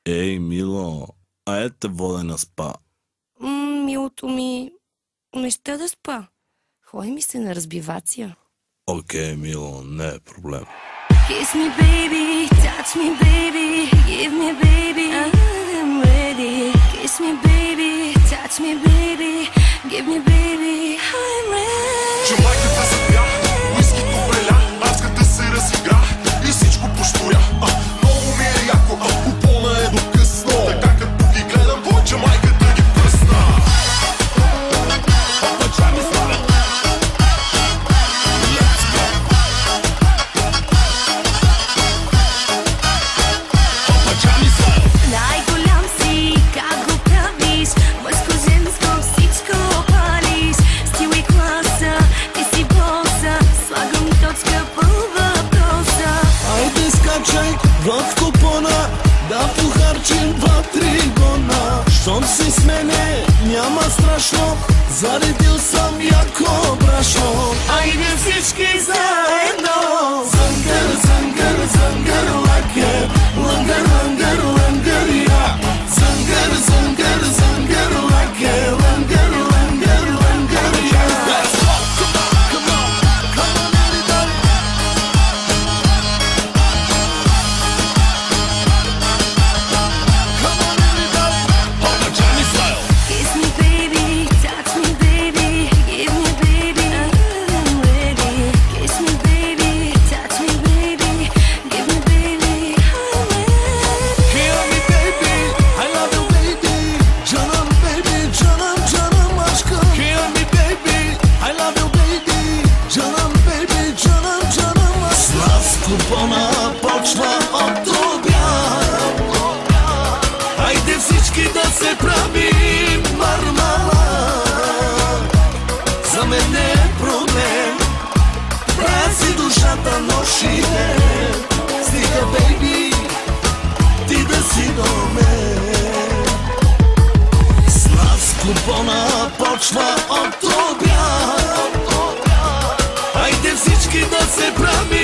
Ей, мило, айде те водя на спа. Милото ми, не ще да спа. Ходи ми се на разбивация. Окей, мило, не е проблем. Kiss me baby, touch me baby, give me baby, I'm ready. Kiss me baby, touch me baby, give me baby, I'm ready. Чумайката спря, уискито вреля, аз като се разигра и всичко поштуря. Много ми е яко, купона е до късно. Така като ги гледам, Джамайката ги пръсна. Пачами стане. Най-голям си, как го правиш, мъжко, женско, всичко палиш. Стил и класа, ти си боса, слагам точка по въпроса. Айде скачай в купона, да похарчим 2-3 гона. Щом си с мене, няма страшно, заредил съм яко брашно. Айде всички заедно. Зънгър, зънгър, зънгър, лакер, лънгър, лънгър, лънгър, я. Зънгър, зънгър, зънгър, лакер, лънгър, лънгър, лънгър, я. Kiss me baby, touch me baby, give me baby, I'm ready. Kiss me baby, touch me baby, give me baby, I'm ready. Hear me baby, I love you baby. Canım baby, canım canım aşkım. Hear me baby, I love you baby. Canım baby, canım canım aşkım. Слав с купона почва от обяд. Хайде всички да се правим мармалад. За мен не е проблем, правя си душата нощ и ден. Стига бейби, ти да си до мен. Слав с купона почва от обяд. Хайде всички да се правим